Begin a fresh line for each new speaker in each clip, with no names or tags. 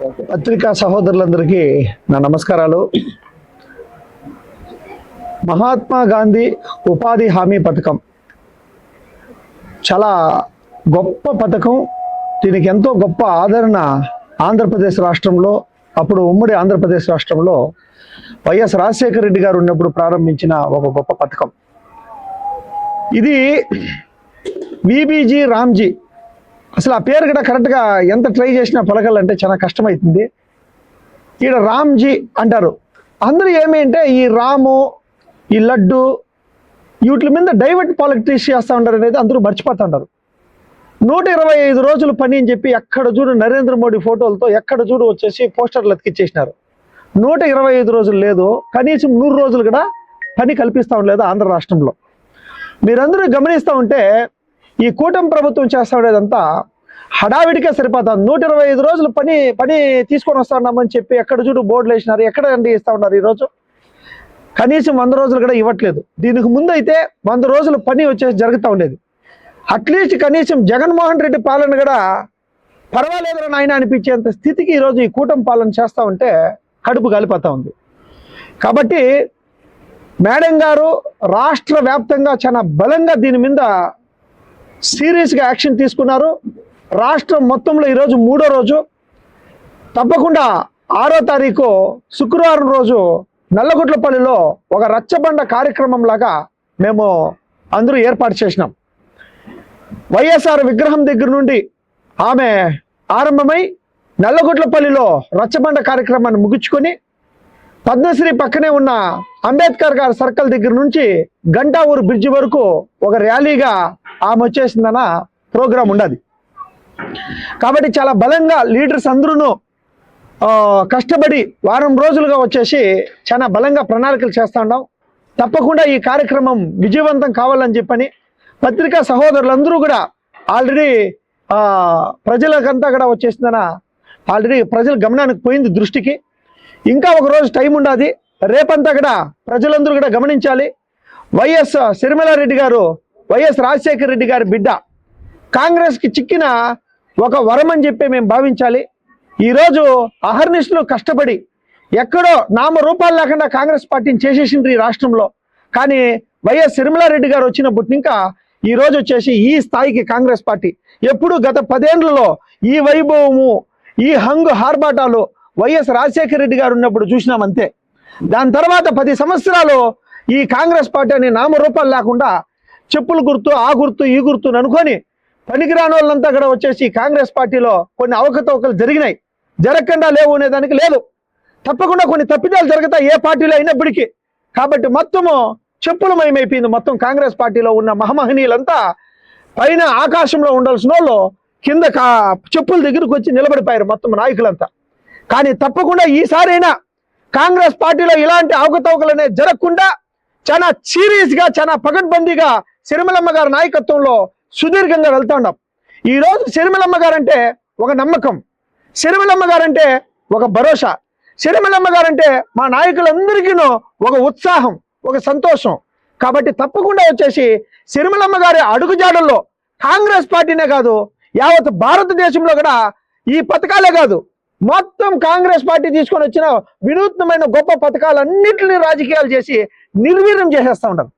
పత్రికా సహోదరులందరికీ నా నమస్కారాలు. మహాత్మా గాంధీ ఉపాధి హామీ పథకం చాలా గొప్ప పథకం. దీనికి ఎంతో గొప్ప ఆదరణ ఆంధ్రప్రదేశ్ రాష్ట్రంలో, అప్పుడు ఉమ్మడి ఆంధ్రప్రదేశ్ రాష్ట్రంలో వైఎస్ రాజశేఖర రెడ్డి గారు ఉన్నప్పుడు ప్రారంభించిన ఒక గొప్ప పథకం. ఇది విబిజీ రామ్జీ. అసలు ఆ పేరు కూడా కరెక్ట్గా ఎంత ట్రై చేసినా పలకాలంటే చాలా కష్టమవుతుంది. ఈడ రామ్జీ అంటారు. అందరూ ఏమి అంటే ఈ రాము, ఈ లడ్డు, వీటి మీద డైవర్ట్ పాలిటిక్స్ చేస్తూ ఉంటారు అనేది అందరూ మర్చిపోతూ ఉంటారు. 125 రోజులు పని అని చెప్పి ఎక్కడ చూడు నరేంద్ర మోడీ ఫోటోలతో ఎక్కడ చూడు వచ్చేసి పోస్టర్లు అతికిచ్చేసినారు. 125 రోజులు లేదు, కనీసం 100 రోజులు కూడా పని కల్పిస్తూ ఉండలేదు ఆంధ్ర రాష్ట్రంలో. మీరందరూ గమనిస్తూ ఉంటే ఈ కూటమి ప్రభుత్వం చేస్తూ ఉండేదంతా హడావిడికే సరిపోతుంది. 125 రోజులు పని తీసుకొని వస్తా ఉన్నామని చెప్పి ఎక్కడ చూడు బోర్డులు వేసినారు. ఎక్కడ అండి ఇస్తూ ఉన్నారు ఈరోజు? కనీసం 100 రోజులు కూడా ఇవ్వట్లేదు. దీనికి ముందు అయితే 100 రోజులు పని వచ్చేసి జరుగుతూ ఉండేది. అట్లీస్ట్ కనీసం జగన్మోహన్ రెడ్డి పాలన కూడా పర్వాలేదురా నాయన అనిపించేంత స్థితికి ఈరోజు ఈ కూటమి పాలన చేస్తూ ఉంటే కడుపు కాలిపోతూ ఉంది. కాబట్టి మేడం గారు రాష్ట్ర వ్యాప్తంగా చాలా బలంగా దీని మీద సీరియస్గా యాక్షన్ తీసుకున్నారు. రాష్ట్రం మొత్తంలో ఈరోజు 3వ రోజు. తప్పకుండా 6వ తారీఖు శుక్రవారం రోజు నల్లగుట్లపల్లిలో ఒక రచ్చబండ కార్యక్రమం లాగా మేము అందరూ ఏర్పాటు చేసినాం. వైఎస్ఆర్ విగ్రహం దగ్గర నుండి ఆమె ఆరంభమై నల్లగుట్లపల్లిలో రచ్చబండ కార్యక్రమాన్ని ముగించుకొని పద్మశ్రీ పక్కనే ఉన్న అంబేద్కర్ గారి సర్కిల్ దగ్గర నుంచి గంటావూరు బ్రిడ్జి వరకు ఒక ర్యాలీగా ఆమె వచ్చేసిందన్న ప్రోగ్రాం ఉండదు. కాబట్టి చాలా బలంగా లీడర్స్ అందరూ కష్టపడి వారం రోజులుగా వచ్చేసి చాలా బలంగా ప్రణాళికలు చేస్తూ ఉన్నాం. తప్పకుండా ఈ కార్యక్రమం విజయవంతం కావాలని చెప్పని పత్రికా సహోదరులందరూ కూడా ఆల్రెడీ ప్రజలకంతా కూడా వచ్చేసిందన ఆల్రెడీ ప్రజల గమనానికి పోయింది దృష్టికి. ఇంకా ఒక రోజు టైం ఉండదు. రేపంతా కూడా ప్రజలందరూ కూడా గమనించాలి. వైఎస్ సిరిమలారెడ్డి గారు వైఎస్ రాజశేఖర రెడ్డి గారి బిడ్డ. కాంగ్రెస్కి చిక్కిన ఒక వరం అని చెప్పి మేము భావించాలి. ఈరోజు అహర్నిశలు కష్టపడి ఎక్కడో నామరూపాలు లేకుండా కాంగ్రెస్ పార్టీని చేసేసిండ్రు ఈ రాష్ట్రంలో. కానీ వైఎస్ సిరిమలారెడ్డి గారు వచ్చినప్పటి ఇంకా ఈరోజు వచ్చేసి ఈ స్థాయికి కాంగ్రెస్ పార్టీ ఎప్పుడు గత 10 ఏళ్లలో ఈ వైభవము, ఈ హంగు హార్బాటాలు వైఎస్ రాజశేఖర రెడ్డి గారు ఉన్నప్పుడు చూసినామంతే. దాని తర్వాత 10 సంవత్సరాలు ఈ కాంగ్రెస్ పార్టీ అనే నామరూపాలు లేకుండా చెప్పుల గుర్తు, ఆ గుర్తు, ఈ గుర్తుని అనుకొని పనికిరాని వాళ్ళంతా కూడా వచ్చేసి కాంగ్రెస్ పార్టీలో కొన్ని అవకతవకలు జరిగినాయి. జరగకుండా లేవు అనేదానికి లేదు. తప్పకుండా కొన్ని తప్పిదాలు జరుగుతాయి ఏ పార్టీలో అయినప్పటికీ. కాబట్టి మొత్తము చెప్పులమయమైపోయింది. మొత్తం కాంగ్రెస్ పార్టీలో ఉన్న మహమహనీయులంతా పైన ఆకాశంలో ఉండాల్సిన వాళ్ళు కింద చెప్పుల దగ్గరకు వచ్చి నిలబడిపోయారు మొత్తం నాయకులంతా. కానీ తప్పకుండా ఈసారైనా కాంగ్రెస్ పార్టీలో ఇలాంటి అవకతవకలు అనేది జరగకుండా చాలా సీరియస్గా, చాలా పకడ్బందీగా సిరిమలమ్మ గారి నాయకత్వంలో సుదీర్ఘంగా వెళ్తా ఉన్నాం. ఈరోజు సిరిమలమ్మ గారంటే ఒక నమ్మకం, సిరిమలమ్మ గారంటే ఒక భరోసా, సిరిమలమ్మ గారంటే మా నాయకులందరికీ ఒక ఉత్సాహం, ఒక సంతోషం. కాబట్టి తప్పకుండా వచ్చేసి సిరిమలమ్మ గారి అడుగుజాడల్లో కాంగ్రెస్ పార్టీనే కాదు యావత్ భారతదేశంలో కూడా ఈ పథకాలే కాదు మొత్తం కాంగ్రెస్ పార్టీ తీసుకొని వచ్చిన వినూత్నమైన గొప్ప పథకాలన్నింటినీ రాజకీయాలు చేసి నిర్వీర్యం చేసేస్తూ ఉంటారు.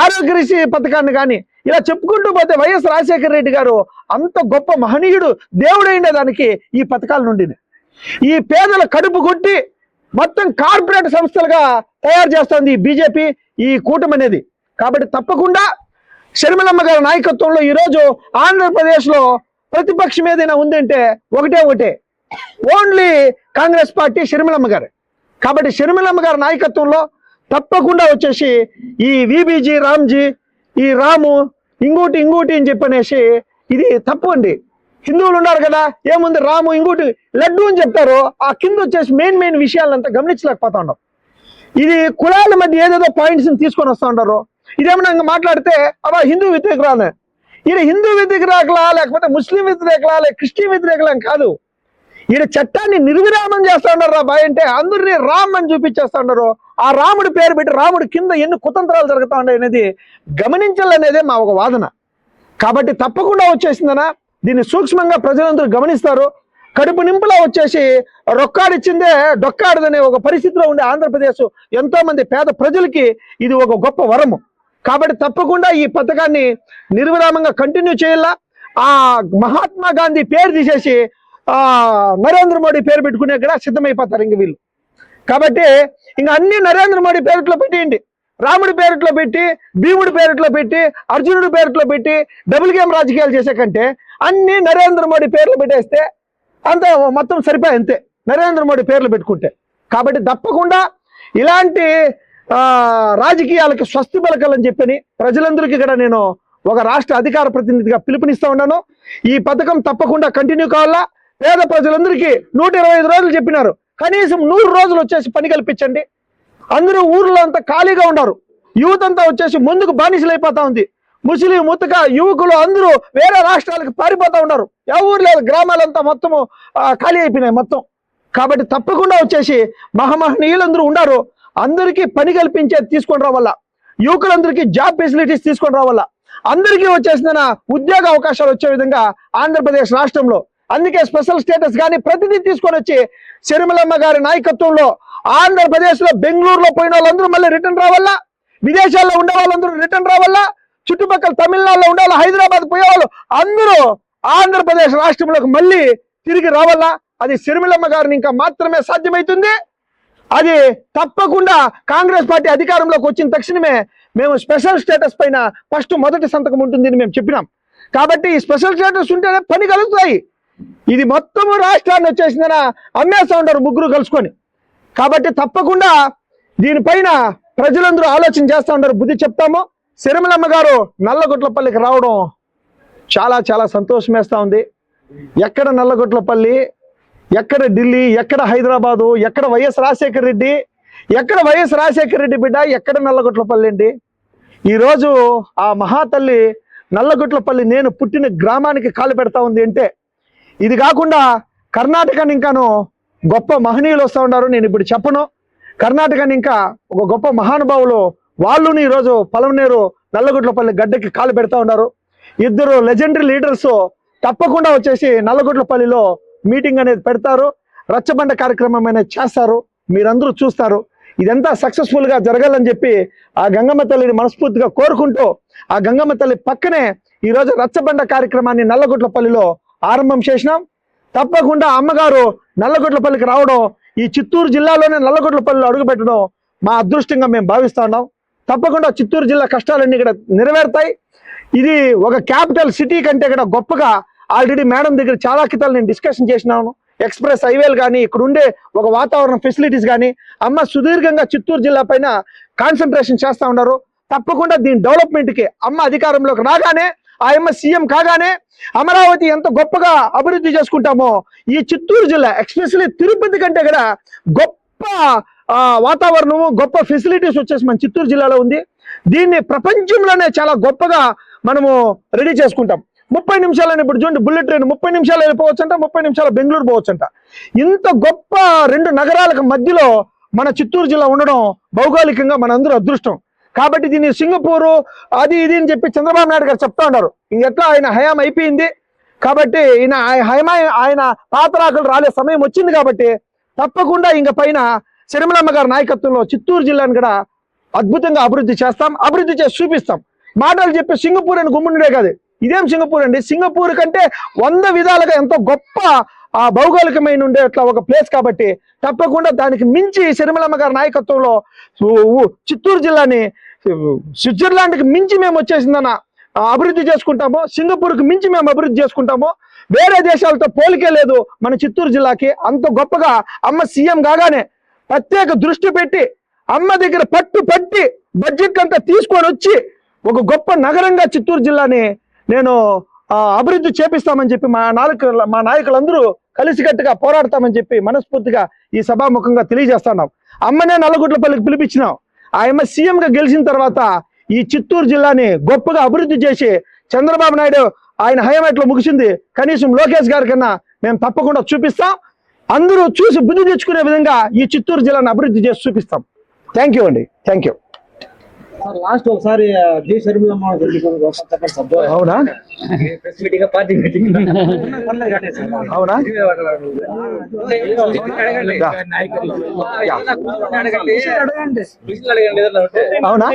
ఆరోగ్యశ్రీ పథకాన్ని కానీ ఇలా చెప్పుకుంటూ పోతే వైఎస్ రాజశేఖర రెడ్డి గారు అంత గొప్ప మహనీయుడు, దేవుడైన దానికి ఈ పథకాల నుండి ఈ పేదల కడుపు కొట్టి మొత్తం కార్పొరేట్ సంస్థలుగా తయారు చేస్తుంది ఈ బీజేపీ, ఈ కూటమి అనేది. కాబట్టి తప్పకుండా షర్మిలమ్మ గారి నాయకత్వంలో ఈరోజు ఆంధ్రప్రదేశ్లో ప్రతిపక్షం ఏదైనా ఉందంటే ఒకటే ఓన్లీ కాంగ్రెస్ పార్టీ, షర్మిలమ్మ గారు. కాబట్టి షర్మిలమ్మ గారి నాయకత్వంలో తప్పకుండా వచ్చేసి ఈ విబిజీ రామ్జీ, ఈ రాము ఇంకోటి అని చెప్పనేసి ఇది తప్పు అండి. హిందువులు ఉన్నారు కదా, ఏముంది రాము ఇంకోటి లడ్డు అని చెప్తారు. ఆ కింద వచ్చేసి మెయిన్ విషయాలంతా గమనించలేకపోతా ఉన్నాం. ఇది కులాల మధ్య ఏదేదో పాయింట్స్ని తీసుకొని వస్తూ ఉంటారు. ఇదేమన్నా మాట్లాడితే అబ్బా హిందూ వ్యతిరేకరానే, ఇది హిందూ వ్యతిరేకలా లేకపోతే ముస్లిం వ్యతిరేకలా లేక క్రిస్టియన్ వ్యతిరేకలా కాదు. ఈయన చట్టాన్ని నిర్విరామం చేస్తా ఉన్నారు రా బాయ్ అంటే అందరినీ రామ్ అని చూపించేస్తా ఉన్నారు. ఆ రాముడి పేరు పెట్టి రాముడి కింద ఎన్ని కుతంత్రాలు జరుగుతా ఉన్నాయి అనేది గమనించాలనేదే మా ఒక వాదన. కాబట్టి తప్పకుండా వచ్చేసిందనా దీన్ని సూక్ష్మంగా ప్రజలందరూ గమనిస్తారు. కడుపు నింపులా వచ్చేసి రొక్కాడిచ్చిందే డొక్కాడదనే ఒక పరిస్థితిలో ఉండే ఆంధ్రప్రదేశ్ ఎంతో మంది పేద ప్రజలకి ఇది ఒక గొప్ప వరము. కాబట్టి తప్పకుండా ఈ పథకాన్ని నిర్విరామంగా కంటిన్యూ చేయాలా. ఆ మహాత్మా గాంధీ పేరు తీసేసి నరేంద్ర మోడీ పేరు పెట్టుకునే కూడా సిద్ధమైపోతారు ఇంక వీళ్ళు. కాబట్టి ఇంక అన్ని నరేంద్ర మోడీ పేరుట్లో పెట్టేయండి. రాముడి పేరుట్లో పెట్టి, భీముడి పేరుట్లో పెట్టి, అర్జునుడి పేరుట్లో పెట్టి డబుల్ గేమ్ రాజకీయాలు చేసే కంటే అన్ని నరేంద్ర మోడీ పేర్లు పెట్టేస్తే అంత మొత్తం సరిపోయి అంతే, నరేంద్ర మోడీ పేర్లు పెట్టుకుంటే. కాబట్టి తప్పకుండా ఇలాంటి రాజకీయాలకు స్వస్తి పలకాలని చెప్పని ప్రజలందరికీ కూడా నేను ఒక రాష్ట్ర అధికార ప్రతినిధిగా పిలుపునిస్తా ఉన్నాను. ఈ పథకం తప్పకుండా కంటిన్యూ కావాలా. పేద ప్రజలందరికీ 125 రోజులు చెప్పినారు, కనీసం 100 రోజులు వచ్చేసి పని కల్పించండి. అందరూ ఊర్లో అంతా ఖాళీగా ఉన్నారు, యూత్ అంతా వచ్చేసి ముందుకు బానిసలు అయిపోతా ఉంది. ముస్లిం ముతక యువకులు అందరూ వేరే రాష్ట్రాలకు పారిపోతా ఉన్నారు. ఎవరు లేదు, గ్రామాలంతా మొత్తము ఖాళీ అయిపోయినాయి మొత్తం. కాబట్టి తప్పకుండా వచ్చేసి మహామహనీయులందరూ ఉన్నారు, అందరికీ పని కల్పించే తీసుకొని రావాలా. యువకులందరికీ జాబ్ ఫెసిలిటీస్ తీసుకొని రావాలా. అందరికీ వచ్చేసిన ఉద్యోగ అవకాశాలు వచ్చే విధంగా ఆంధ్రప్రదేశ్ రాష్ట్రంలో అందుకే స్పెషల్ స్టేటస్ కానీ ప్రతిదీ తీసుకొని వచ్చి శర్మిలమ్మ గారి నాయకత్వంలో ఆంధ్రప్రదేశ్ లో బెంగళూరులో పోయిన వాళ్ళందరూ మళ్ళీ రిటర్న్ రావాలా, విదేశాల్లో ఉండే వాళ్ళందరూ రిటర్న్ రావాలా, చుట్టుపక్కల తమిళనాడులో ఉండే వాళ్ళు, హైదరాబాద్ పోయేవాళ్ళు అందరూ ఆంధ్రప్రదేశ్ రాష్ట్రంలోకి మళ్ళీ తిరిగి రావాలా. అది శర్మిలమ్మ గారిని ఇంకా మాత్రమే సాధ్యమవుతుంది. అది తప్పకుండా కాంగ్రెస్ పార్టీ అధికారంలోకి వచ్చిన తక్షణమే మేము స్పెషల్ స్టేటస్ పైన మొదటి సంతకం ఉంటుందని మేము చెప్పినాం. కాబట్టి ఈ స్పెషల్ స్టేటస్ ఉంటేనే పని కలుగుతాయి. ఇది మొత్తము రాష్ట్రాన్ని వచ్చేసిందన అమ్మేస్తా ఉంటారు ముగ్గురు కలుసుకొని. కాబట్టి తప్పకుండా దీనిపైన ప్రజలందరూ ఆలోచన చేస్తూ ఉంటారు, బుద్ధి చెప్తాము. శర్మిలమ్మ గారు నల్లగొట్లపల్లికి రావడం చాలా చాలా సంతోషం వేస్తూ ఉంది. ఎక్కడ నల్లగొట్లపల్లి, ఎక్కడ ఢిల్లీ, ఎక్కడ హైదరాబాదు, ఎక్కడ వైఎస్ రాజశేఖర రెడ్డి, ఎక్కడ వైఎస్ రాజశేఖర రెడ్డి బిడ్డ, ఎక్కడ నల్లగొట్లపల్లి అండి. ఈరోజు ఆ మహాతల్లి నల్లగొట్లపల్లి నేను పుట్టిన గ్రామానికి కాలు పెడతా ఉంది అంటే, ఇది కాకుండా కర్ణాటకని ఇంకాను గొప్ప మహనీయులు వస్తూ ఉన్నారు. నేను ఇప్పుడు చెప్పను. కర్ణాటకని ఇంకా ఒక గొప్ప మహానుభావులు వాళ్ళుని ఈరోజు పలమనేరు నల్లగొట్లపల్లి గడ్డకి కాలు పెడతా ఉన్నారు. ఇద్దరు లెజెండరీ లీడర్స్ తప్పకుండా వచ్చేసి నల్లగొట్లపల్లిలో మీటింగ్ అనేది పెడతారు, రచ్చబండ కార్యక్రమం అనేది చేస్తారు. మీరందరూ చూస్తారు. ఇదంతా సక్సెస్ఫుల్ గా జరగాలని చెప్పి ఆ గంగమ్మ తల్లిని మనస్ఫూర్తిగా కోరుకుంటూ, ఆ గంగమ్మ తల్లి పక్కనే ఈరోజు రచ్చబండ కార్యక్రమాన్ని నల్లగొట్లపల్లిలో ఆరంభం చేసినాం. తప్పకుండా అమ్మగారు నల్లగొట్లపల్లికి రావడం, ఈ చిత్తూరు జిల్లాలోనే నల్లగొట్లపల్లిలో అడుగుపెట్టడం మా అదృష్టంగా మేము భావిస్తా ఉన్నాం. తప్పకుండా చిత్తూరు జిల్లా కష్టాలన్నీ ఇక్కడ నెరవేరుతాయి. ఇది ఒక క్యాపిటల్ సిటీ కంటే కూడా గొప్పగా ఆల్రెడీ మేడం దగ్గర చాలా కితాలు నేను డిస్కషన్ చేసినాను. ఎక్స్ప్రెస్ హైవేలు కానీ, ఇక్కడ ఉండే ఒక వాతావరణ ఫెసిలిటీస్ కానీ, అమ్మ సుదీర్ఘంగా చిత్తూరు జిల్లా పైన కాన్సన్ట్రేషన్ చేస్తూ ఉన్నారు. తప్పకుండా దీని డెవలప్మెంట్కి అమ్మ అధికారంలోకి రాగానే, ఆ అమ్మ సీఎం కాగానే అమరావతి ఎంత గొప్పగా అభివృద్ధి చేసుకుంటామో, ఈ చిత్తూరు జిల్లా ఎక్స్పెషల్లీ తిరుపతి కంటే కూడా గొప్ప వాతావరణము, గొప్ప ఫెసిలిటీస్ వచ్చేసి మన చిత్తూరు జిల్లాలో ఉంది. దీన్ని ప్రపంచంలోనే చాలా గొప్పగా మనము రెడీ చేసుకుంటాం. 30 నిమిషాలని ఇప్పుడు చూడండి, బుల్లెట్ ట్రైన్ 30 నిమిషాలు వెళ్ళిపోవచ్చంట, 30 నిమిషాలు బెంగళూరు పోవచ్చంట. ఇంత గొప్ప 2 నగరాలకు మధ్యలో మన చిత్తూరు జిల్లా ఉండడం భౌగోళికంగా మనందరూ అదృష్టం. కాబట్టి దీన్ని సింగపూరు అది ఇది అని చెప్పి చంద్రబాబు నాయుడు గారు చెప్తా ఉన్నారు. ఇంకెట్లా ఆయన హయాం అయిపోయింది. కాబట్టి ఆయన పాతరాకులు రాలే సమయం వచ్చింది. కాబట్టి తప్పకుండా ఇంక పైన శర్మిలమ్మ గారి నాయకత్వంలో చిత్తూరు జిల్లాను కూడా అద్భుతంగా అభివృద్ధి చేస్తాం, అభివృద్ధి చేసి చూపిస్తాం. మాటలు చెప్పి సింగపూర్ అని గుమ్ముండే కాదు, ఇదేం సింగపూర్ అండి. సింగపూర్ కంటే 100 విధాలుగా ఎంతో గొప్ప భౌగోళికమైన ఉండే అట్లా ఒక ప్లేస్. కాబట్టి తప్పకుండా దానికి మించి శర్మిలమ్మ గారి నాయకత్వంలో చిత్తూరు జిల్లాని స్విట్జర్లాండ్కి మించి మేము వచ్చేసిందన్న అభివృద్ధి చేసుకుంటాము. సింగపూర్కి మించి మేము అభివృద్ధి చేసుకుంటాము. వేరే దేశాలతో పోలికే లేదు మన చిత్తూరు జిల్లాకి. అంత గొప్పగా అమ్మ సీఎం కాగానే ప్రత్యేక దృష్టి పెట్టి అమ్మ దగ్గర పట్టి బడ్జెట్ అంతా తీసుకొని వచ్చి ఒక గొప్ప నగరంగా చిత్తూరు జిల్లాని నేను అభివృద్ధి చేపిస్తామని చెప్పి మా నాయకులందరూ కలిసికట్టుగా పోరాడతామని చెప్పి మనస్ఫూర్తిగా ఈ సభాముఖంగా తెలియజేస్తున్నాం. అమ్మనే నల్లగొట్లపల్లికి పిలిపించినాం. ఆ అమ్మ సీఎంగా గెలిచిన తర్వాత ఈ చిత్తూరు జిల్లాని గొప్పగా అభివృద్ధి చేసి, చంద్రబాబు నాయుడు ఆయన హయాం ఎట్లా ముగిసింది, కనీసం లోకేష్ గారి కన్నా మేము తప్పకుండా చూపిస్తాం. అందరూ చూసి బుద్ధి తెచ్చుకునే విధంగా ఈ చిత్తూరు జిల్లాను అభివృద్ధి చేసి చూపిస్తాం. థ్యాంక్ యూ అండి, థ్యాంక్ యూ.
లాస్ట్ ఒకసారి జై షర్మిలమ్మ చెప్పండి సార్.
అవునా
ప్రెస్ మీటింగ్ పార్టీ మీటింగ్
అవునా
అడగండి
అవునా